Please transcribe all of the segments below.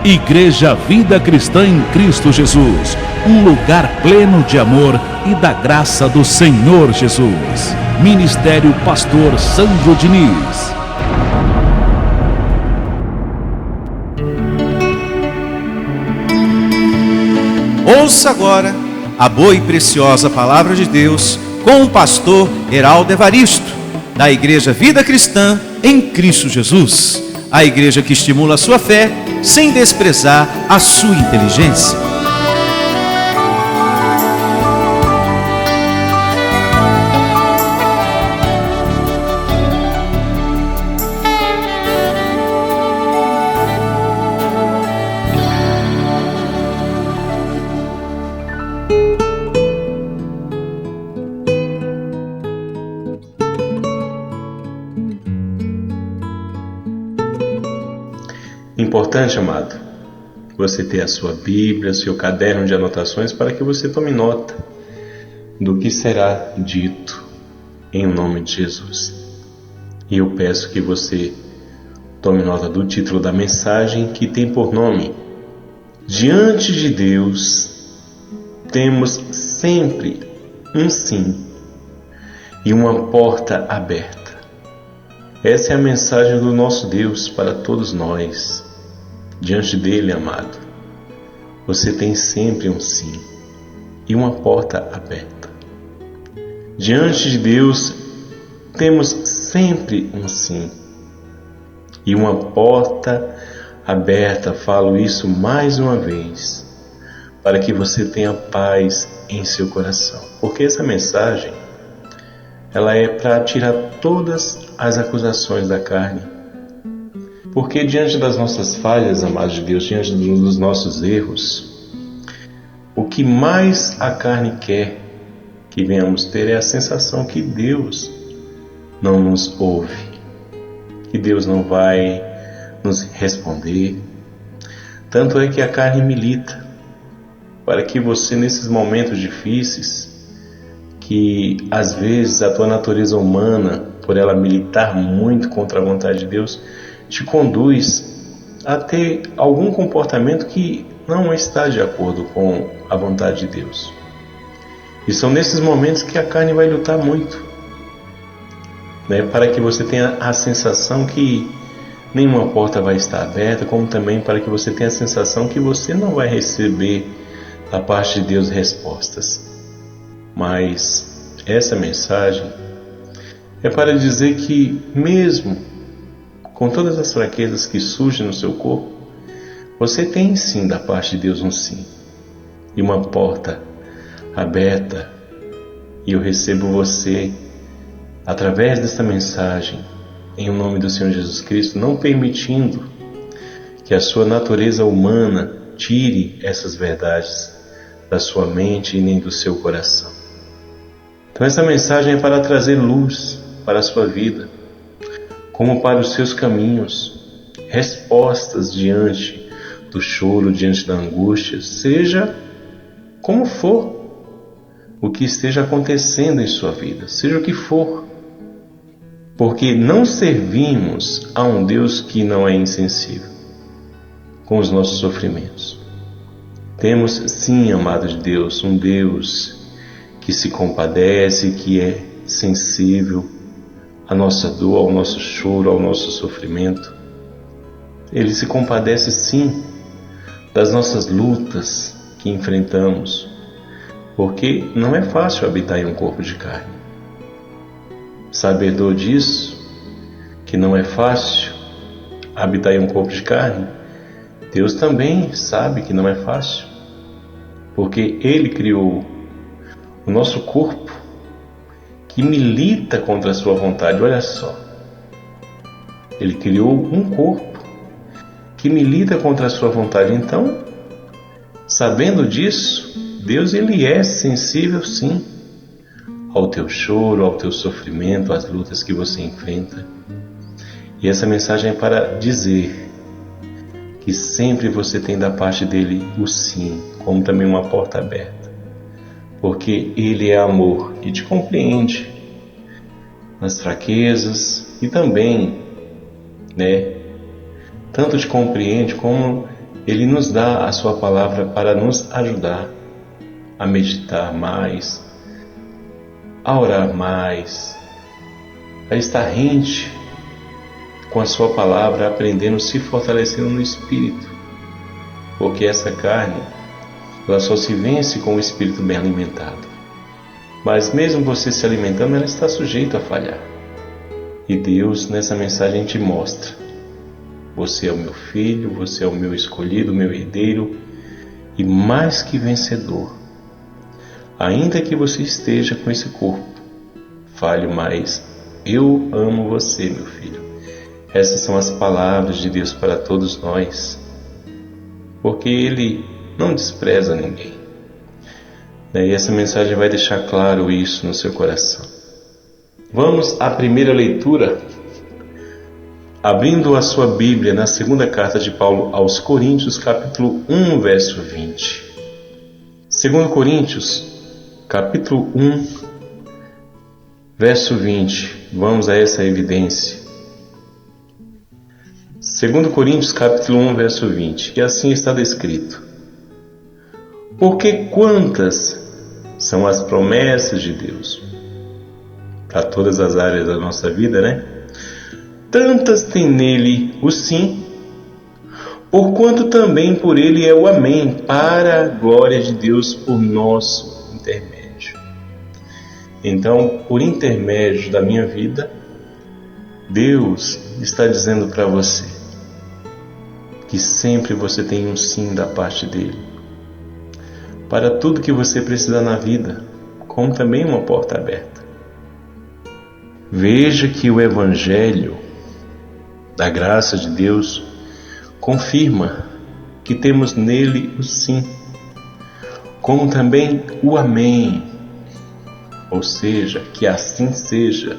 Igreja Vida Cristã em Cristo Jesus, um lugar pleno de amor e da graça do Senhor Jesus. Ministério Pastor Sandro Diniz. Ouça agora a boa e preciosa palavra de Deus com o pastor Heraldo Evaristo, da Igreja Vida Cristã em Cristo Jesus. A igreja que estimula a sua fé sem desprezar a sua inteligência. Importante, amado, você ter a sua Bíblia, seu caderno de anotações para que você tome nota do que será dito em nome de Jesus. E eu peço que você tome nota do título da mensagem, que tem por nome: Diante de Deus temos sempre um sim e uma porta aberta. Essa é a mensagem do nosso Deus para todos nós. Diante dele, amado, você tem sempre um sim e uma porta aberta. Diante de Deus temos sempre um sim e uma porta aberta. Falo isso mais uma vez, para que você tenha paz em seu coração. Porque essa mensagem, ela é para tirar todas as acusações da carne. Porque diante das nossas falhas, amados de Deus, diante dos nossos erros, o que mais a carne quer que venhamos ter é a sensação que Deus não nos ouve, que Deus não vai nos responder. Tanto é que a carne milita para que você, nesses momentos difíceis, que às vezes a tua natureza humana, por ela militar muito contra a vontade de Deus, te conduz a ter algum comportamento que não está de acordo com a vontade de Deus. E são nesses momentos que a carne vai lutar muito, para que você tenha a sensação que nenhuma porta vai estar aberta, como também para que você tenha a sensação que você não vai receber da parte de Deus respostas. Mas essa mensagem é para dizer que, mesmo com todas as fraquezas que surgem no seu corpo, você tem sim da parte de Deus um sim e uma porta aberta. E eu recebo você através desta mensagem em nome do Senhor Jesus Cristo, não permitindo que a sua natureza humana tire essas verdades da sua mente e nem do seu coração. Então essa mensagem é para trazer luz para a sua vida, como para os seus caminhos, respostas diante do choro, diante da angústia, seja como for o que esteja acontecendo em sua vida, seja o que for, porque não servimos a um Deus que não é insensível com os nossos sofrimentos. Temos sim, amado de Deus, um Deus que se compadece, que é sensível à nossa dor, ao nosso choro, ao nosso sofrimento. Ele se compadece sim das nossas lutas que enfrentamos, porque não é fácil habitar em um corpo de carne. Sabedor disso, que não é fácil habitar em um corpo de carne, Deus também sabe que não é fácil, porque Ele criou o nosso corpo que milita contra a sua vontade. Olha só, Ele criou um corpo que milita contra a sua vontade. Então, sabendo disso, Deus ele é sensível sim ao teu choro, ao teu sofrimento, às lutas que você enfrenta. E essa mensagem é para dizer que sempre você tem da parte dele o sim, como também uma porta aberta, porque ele é amor e te compreende nas fraquezas e também, tanto te compreende como Ele nos dá a sua palavra para nos ajudar a meditar mais, a orar mais, a estar rente com a sua palavra, aprendendo, se fortalecendo no Espírito. Porque essa carne, ela só se vence com o Espírito bem alimentado. Mas mesmo você se alimentando, ela está sujeita a falhar. E Deus, nessa mensagem, te mostra: você é o meu filho, você é o meu escolhido, o meu herdeiro, e mais que vencedor. Ainda que você esteja com esse corpo falho, mas eu amo você, meu filho. Essas são as palavras de Deus para todos nós, porque Ele não despreza ninguém. E essa mensagem vai deixar claro isso no seu coração. Vamos à primeira leitura, abrindo a sua Bíblia na segunda carta de Paulo aos Coríntios, capítulo 1, verso 20. 2 Coríntios, capítulo 1, verso 20. Vamos a essa evidência. 2 Coríntios, capítulo 1, verso 20. E assim está descrito: porque quantas são as promessas de Deus para todas as áreas da nossa vida, né? Tantas tem nele o sim, porquanto também por ele é o amém, para a glória de Deus por nosso intermédio. Então, por intermédio da minha vida, Deus está dizendo para você que sempre você tem um sim da parte dele, para tudo que você precisa na vida, como também uma porta aberta. Veja que o Evangelho da graça de Deus confirma que temos nele o sim, como também o amém, ou seja, que assim seja.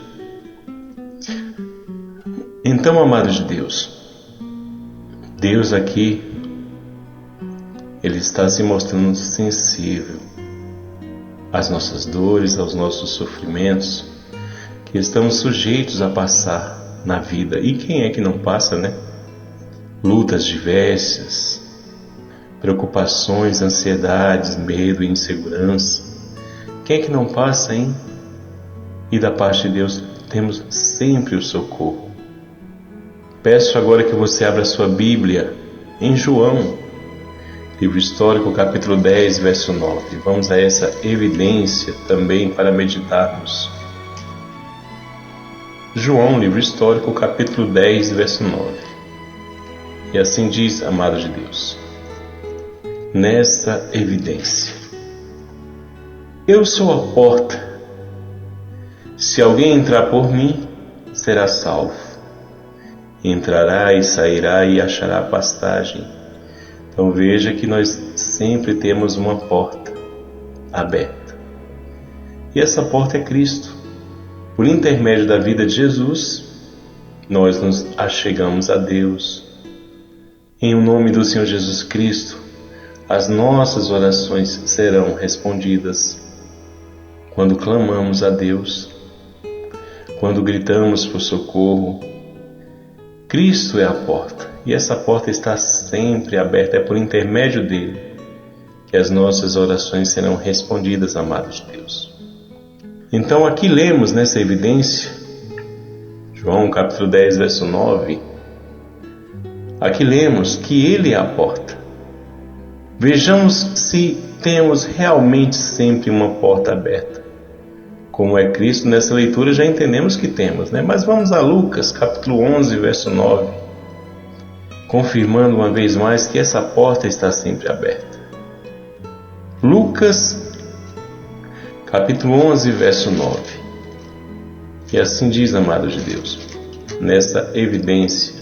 Então, amados de Deus, Deus aqui, Ele está se mostrando sensível às nossas dores, aos nossos sofrimentos, que estamos sujeitos a passar na vida. E quem é que não passa, né? Lutas diversas, preocupações, ansiedades, medo e insegurança. Quem é que não passa, hein? E da parte de Deus temos sempre o socorro. Peço agora que você abra sua Bíblia em João, livro histórico, capítulo 10, verso 9. Vamos a essa evidência também para meditarmos. João, livro histórico, capítulo 10, verso 9. E assim diz, amado de Deus, nessa evidência: eu sou a porta. Se alguém entrar por mim, será salvo. Entrará e sairá e achará pastagem. Então veja que nós sempre temos uma porta aberta. E essa porta é Cristo. Por intermédio da vida de Jesus, nós nos achegamos a Deus. Em o nome do Senhor Jesus Cristo, as nossas orações serão respondidas. Quando clamamos a Deus, quando gritamos por socorro, Cristo é a porta, e essa porta está sempre aberta. É por intermédio dele que as nossas orações serão respondidas, amados de Deus. Então aqui lemos nessa evidência, João capítulo 10, verso 9, aqui lemos que ele é a porta. Vejamos se temos realmente sempre uma porta aberta. Como é Cristo, nessa leitura já entendemos que temos, né? Mas vamos a Lucas, capítulo 11, verso 9, confirmando uma vez mais que essa porta está sempre aberta. Lucas, capítulo 11, verso 9. E assim diz, amado de Deus, nessa evidência.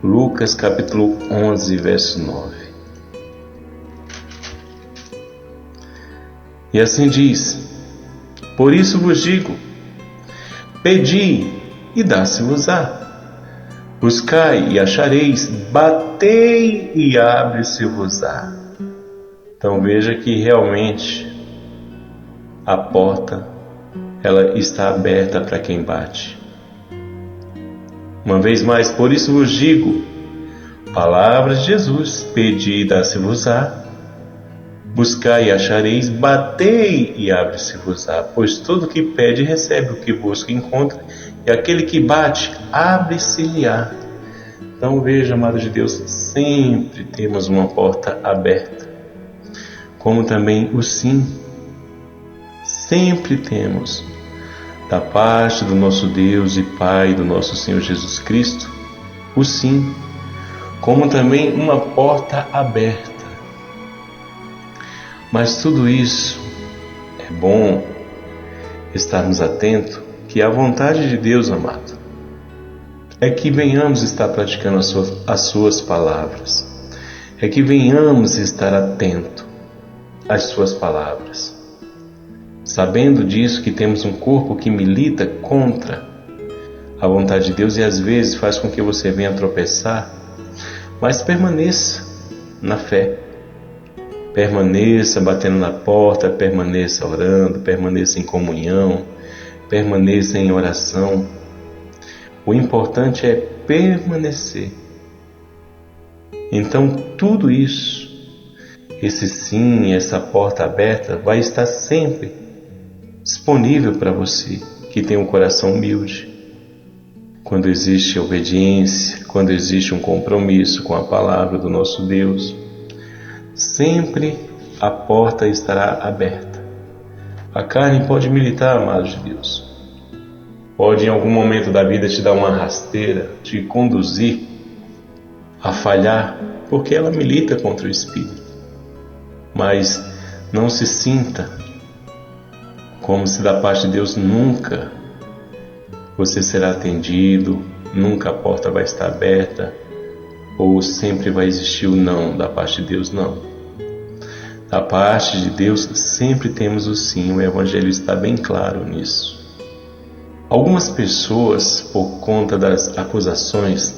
Lucas, capítulo 11, verso 9. E assim diz: por isso vos digo, pedi e dá-se-vos-á, buscai e achareis, batei e abre-se-vos-á. Então veja que realmente a porta, ela está aberta para quem bate. Uma vez mais, por isso vos digo, Palavras de Jesus: pedi e dá-se-vos-á, buscai e achareis, batei e abre-se-vos-á. Pois todo que pede recebe, o que busca encontra, e aquele que bate, abre-se-lhe-á. Então veja, amado de Deus, sempre temos uma porta aberta, como também o sim. Sempre temos, da parte do nosso Deus e Pai, do nosso Senhor Jesus Cristo, o sim, como também uma porta aberta. Mas tudo isso é bom estarmos atentos, que a vontade de Deus, amado, é que venhamos estar praticando as suas palavras, é que venhamos estar atentos às suas palavras, sabendo disso, que temos um corpo que milita contra a vontade de Deus e às vezes faz com que você venha tropeçar, mas permaneça na fé, permaneça batendo na porta, permaneça orando, permaneça em comunhão, permaneça em oração. O importante é permanecer. Então tudo isso, esse sim, essa porta aberta, vai estar sempre disponível para você que tem um coração humilde. Quando existe obediência, quando existe um compromisso com a palavra do nosso Deus, sempre a porta estará aberta. A carne pode militar, amados de Deus. Pode em algum momento da vida te dar uma rasteira, te conduzir a falhar, porque ela milita contra o Espírito. Mas não se sinta como se da parte de Deus nunca você será atendido, nunca a porta vai estar aberta, ou sempre vai existir o não da parte de Deus. Não. Da parte de Deus sempre temos o sim, o Evangelho está bem claro nisso. Algumas pessoas, por conta das acusações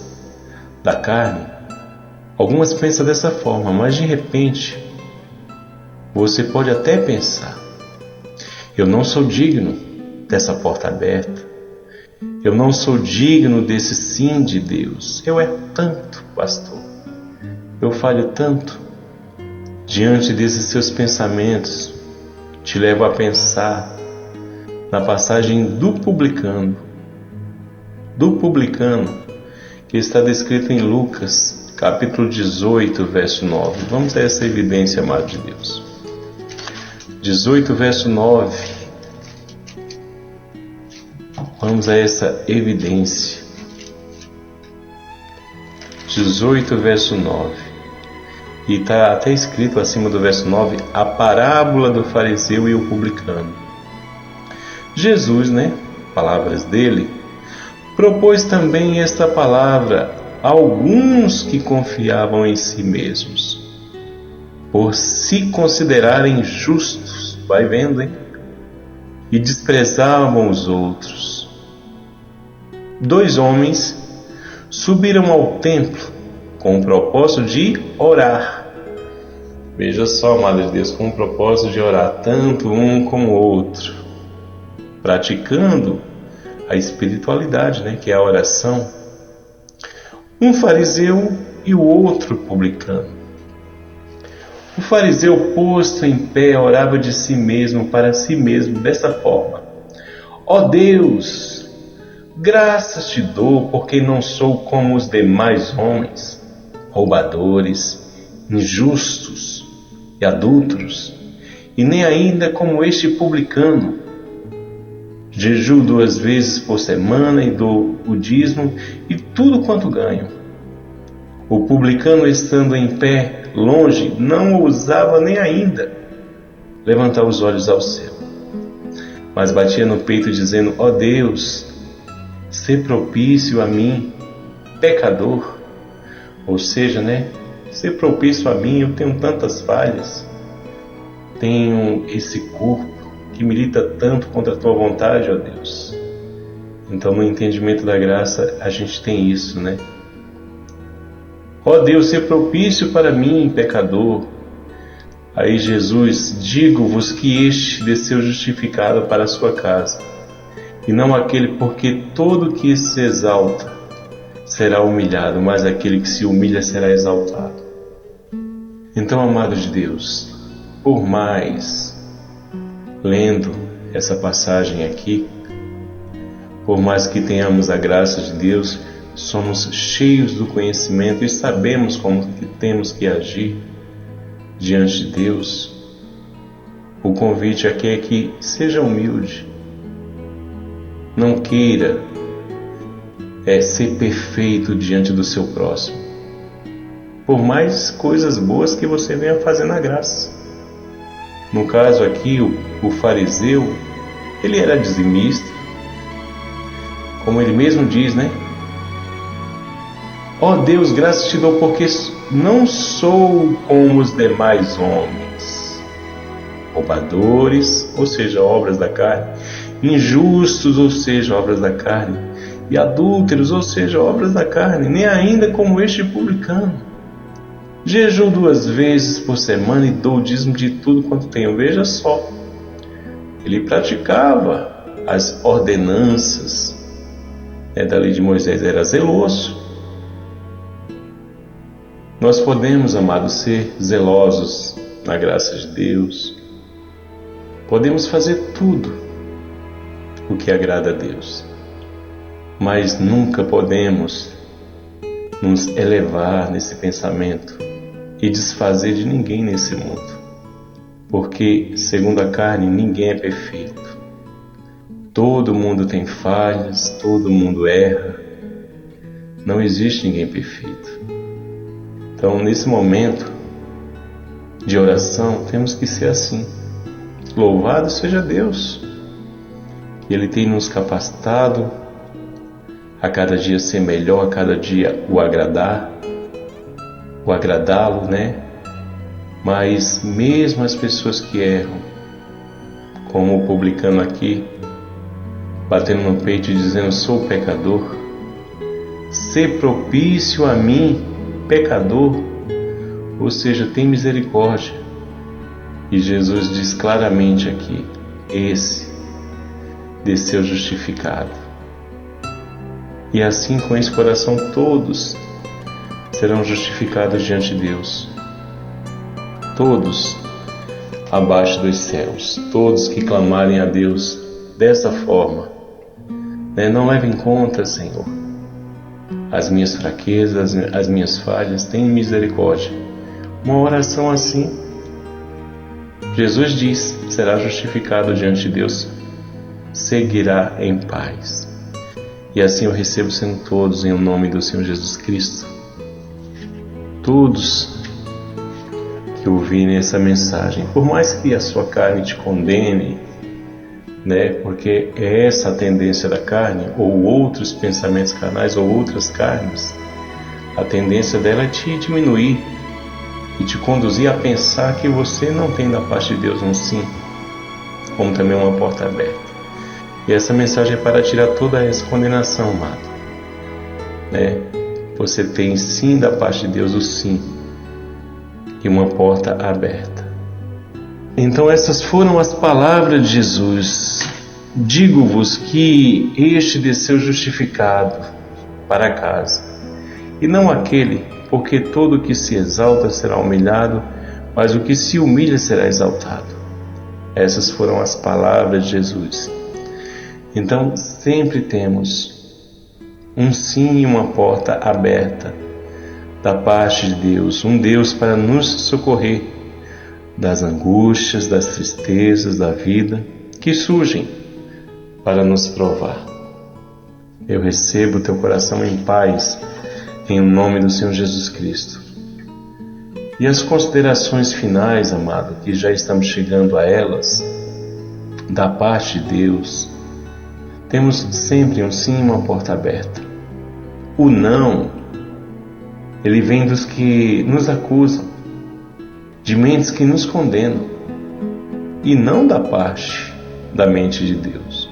da carne, algumas pensam dessa forma, mas de repente você pode até pensar: eu não sou digno dessa porta aberta, eu não sou digno desse sim de Deus, eu erro tanto, pastor, eu falho tanto. Diante desses seus pensamentos, te levo a pensar na passagem do publicano, que está descrita em Lucas, capítulo 18, verso 9. Vamos a essa evidência, amado de Deus. 18, verso 9. Vamos a essa evidência. 18, verso 9. E está até escrito acima do verso 9, a parábola do fariseu e o publicano. Jesus, palavras dele, propôs também esta palavra a alguns que confiavam em si mesmos, por se considerarem justos, vai vendo, e desprezavam os outros. 2 homens subiram ao templo com o propósito de orar. Veja só, amado de Deus, com o propósito de orar, tanto um como o outro, praticando a espiritualidade, que é a oração. Um fariseu e o outro publicano. O fariseu, posto em pé, orava de si mesmo para si mesmo dessa forma: ó Deus, graças te dou, porque não sou como os demais homens, roubadores, injustos e adúlteros, e nem ainda como este publicano. Jejuo 2 vezes por semana e dou o dízimo e tudo quanto ganho. O publicano, estando em pé, longe, não ousava nem ainda levantar os olhos ao céu, mas batia no peito dizendo: ó Deus, sê propício a mim, pecador. Ou seja, ser propício a mim, eu tenho tantas falhas, tenho esse corpo que milita tanto contra a tua vontade, ó Deus. Então, no entendimento da graça, a gente tem isso, Ó Deus, ser propício para mim, pecador. Aí Jesus: digo-vos que este desceu justificado para a sua casa, e não aquele, porque todo que se exalta será humilhado, mas aquele que se humilha será exaltado. Então, amados de Deus, por mais lendo essa passagem aqui, por mais que tenhamos a graça de Deus, somos cheios do conhecimento e sabemos como que temos que agir diante de Deus. O convite aqui é que seja humilde. Não queira ser perfeito diante do seu próximo, por mais coisas boas que você venha fazer na graça. No caso aqui, o fariseu, ele era dizimista, como ele mesmo diz, né? Ó Deus, graças te dou, porque não sou como os demais homens, roubadores, ou seja, obras da carne, injustos, ou seja, obras da carne, e adúlteros, ou seja, obras da carne, nem ainda como este publicano. Jejuo 2 vezes por semana e dou o dízimo de tudo quanto tenho. Veja só, ele praticava as ordenanças da lei de Moisés, era zeloso. Nós podemos, amados, ser zelosos na graça de Deus. Podemos fazer tudo o que agrada a Deus, mas nunca podemos nos elevar nesse pensamento e desfazer de ninguém nesse mundo, porque, segundo a carne, ninguém é perfeito. Todo mundo tem falhas, todo mundo erra, não existe ninguém perfeito. Então, nesse momento de oração, temos que ser assim. Louvado seja Deus, que Ele tem nos capacitado a cada dia ser melhor, a cada dia o agradá-lo, né? Mas mesmo as pessoas que erram, como o publicano aqui, batendo no peito e dizendo: sou pecador, ser propício a mim, pecador, ou seja, tem misericórdia. E Jesus diz claramente aqui: esse desceu justificado. E assim, com esse coração, todos serão justificados diante de Deus. Todos abaixo dos céus, todos que clamarem a Deus dessa forma, não levem em conta, Senhor, as minhas fraquezas, as minhas falhas, tenha misericórdia. Uma oração assim, Jesus diz, será justificado diante de Deus, seguirá em paz. E assim eu recebo sendo todos em nome do Senhor Jesus Cristo. Todos que ouvirem essa mensagem, por mais que a sua carne te condene, porque é essa a tendência da carne, ou outros pensamentos carnais, ou outras carnes, a tendência dela é te diminuir e te conduzir a pensar que você não tem da parte de Deus um sim, como também uma porta aberta. E essa mensagem é para tirar toda essa condenação, amado. Você tem sim da parte de Deus o sim e uma porta aberta. Então essas foram as palavras de Jesus. Digo-vos que este desceu justificado para casa, e não aquele, porque todo o que se exalta será humilhado, mas o que se humilha será exaltado. Essas foram as palavras de Jesus. Então sempre temos um sim e uma porta aberta da parte de Deus, um Deus para nos socorrer das angústias, das tristezas da vida que surgem para nos provar. Eu recebo teu coração em paz, em nome do Senhor Jesus Cristo. E as considerações finais, amado, que já estamos chegando a elas, da parte de Deus, temos sempre um sim e uma porta aberta. O não, ele vem dos que nos acusam, de mentes que nos condenam, e não da parte da mente de Deus.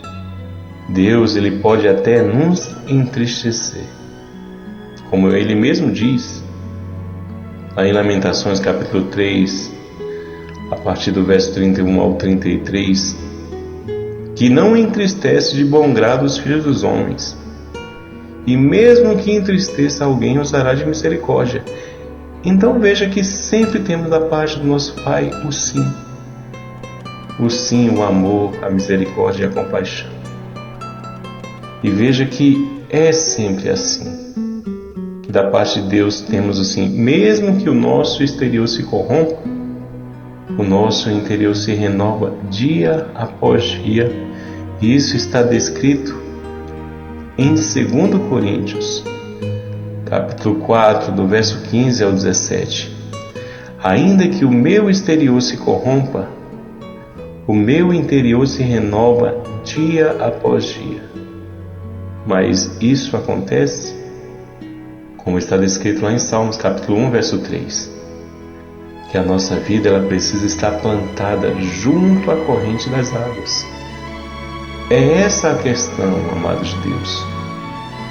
Deus, ele pode até nos entristecer, como ele mesmo diz, lá em Lamentações capítulo 3, a partir do verso 31 ao 33, que não entristece de bom grado os filhos dos homens, e mesmo que entristeça alguém, usará de misericórdia. Então veja que sempre temos da parte do nosso Pai o sim. O sim, o amor, a misericórdia e a compaixão. E veja que é sempre assim. Que da parte de Deus temos o sim. Mesmo que o nosso exterior se corrompa, o nosso interior se renova dia após dia. E isso está descrito em 2 Coríntios, capítulo 4, do verso 15 ao 17. Ainda que o meu exterior se corrompa, o meu interior se renova dia após dia. Mas isso acontece, como está descrito lá em Salmos, capítulo 1, verso 3, que a nossa vida ela precisa estar plantada junto à corrente das águas. É essa a questão, amados de Deus,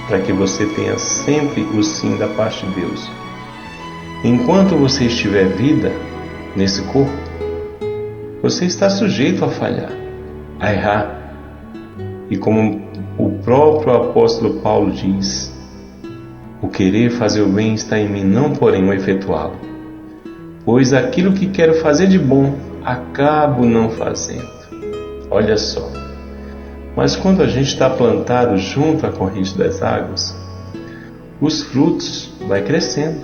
para que você tenha sempre o sim da parte de Deus. Enquanto você estiver vida nesse corpo, você está sujeito a falhar, a errar. E como o próprio apóstolo Paulo diz, o querer fazer o bem está em mim, não porém o efetuá-lo. Pois aquilo que quero fazer de bom, acabo não fazendo. Olha só. Mas quando a gente está plantado junto à corrente das águas, os frutos vai crescendo.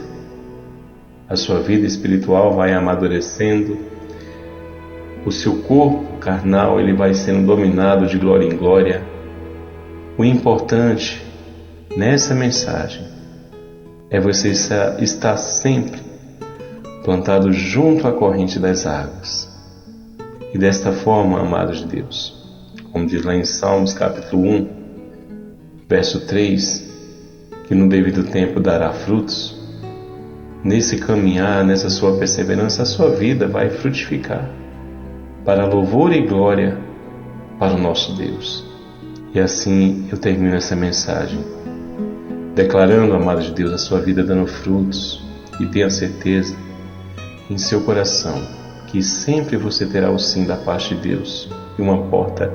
A sua vida espiritual vai amadurecendo. O seu corpo carnal ele vai sendo dominado de glória em glória. O importante nessa mensagem é você estar sempre plantado junto à corrente das águas. E desta forma, amados de Deus, como diz lá em Salmos capítulo 1, verso 3, que no devido tempo dará frutos, nesse caminhar, nessa sua perseverança, a sua vida vai frutificar para louvor e glória para o nosso Deus. E assim eu termino essa mensagem, declarando, amados de Deus, a sua vida dando frutos, e tenha certeza em seu coração que sempre você terá o sim da parte de Deus e uma porta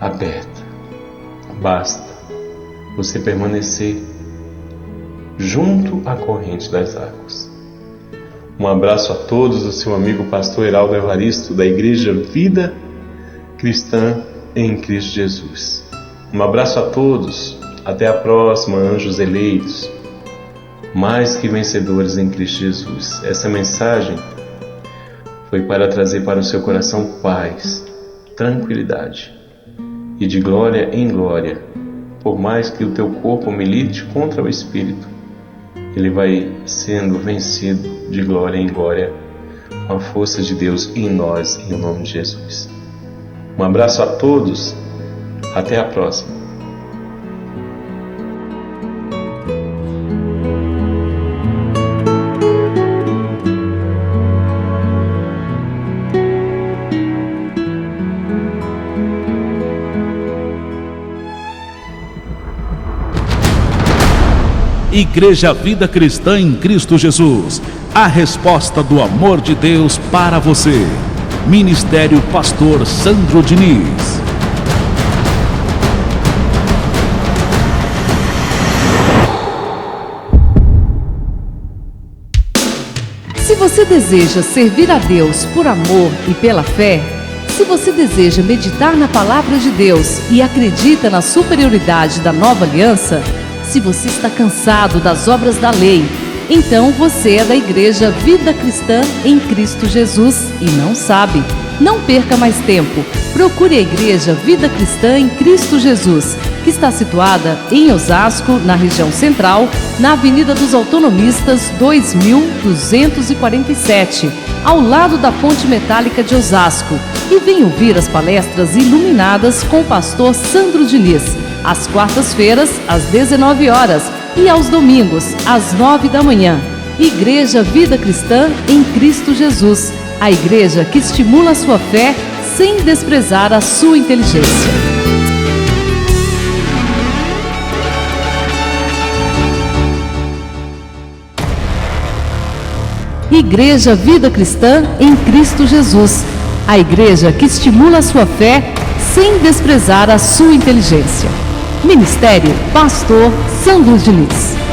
aberta. Basta você permanecer junto à corrente das águas. Um abraço a todos do seu amigo pastor Heraldo Evaristo, da Igreja Vida Cristã em Cristo Jesus. Um abraço a todos, até a próxima, anjos eleitos, mais que vencedores em Cristo Jesus. Essa mensagem foi para trazer para o seu coração paz, tranquilidade e de glória em glória. Por mais que o teu corpo milite contra o Espírito, ele vai sendo vencido de glória em glória com a força de Deus em nós, em nome de Jesus. Um abraço a todos, até a próxima. Igreja Vida Cristã em Cristo Jesus, a resposta do amor de Deus para você. Ministério Pastor Sandro Diniz. Se você deseja servir a Deus por amor e pela fé, se você deseja meditar na palavra de Deus e acredita na superioridade da nova aliança, se você está cansado das obras da lei, então você é da Igreja Vida Cristã em Cristo Jesus e não sabe. Não perca mais tempo. Procure a Igreja Vida Cristã em Cristo Jesus, que está situada em Osasco, na região central, na Avenida dos Autonomistas 2247, ao lado da Ponte Metálica de Osasco. E venha ouvir as palestras iluminadas com o pastor Sandro Diniz, às quartas-feiras, às 19 horas e aos domingos, às 9 da manhã. Igreja Vida Cristã em Cristo Jesus, a igreja que estimula a sua fé sem desprezar a sua inteligência. Igreja Vida Cristã em Cristo Jesus, a igreja que estimula a sua fé sem desprezar a sua inteligência. Ministério Pastor Sandro Diniz.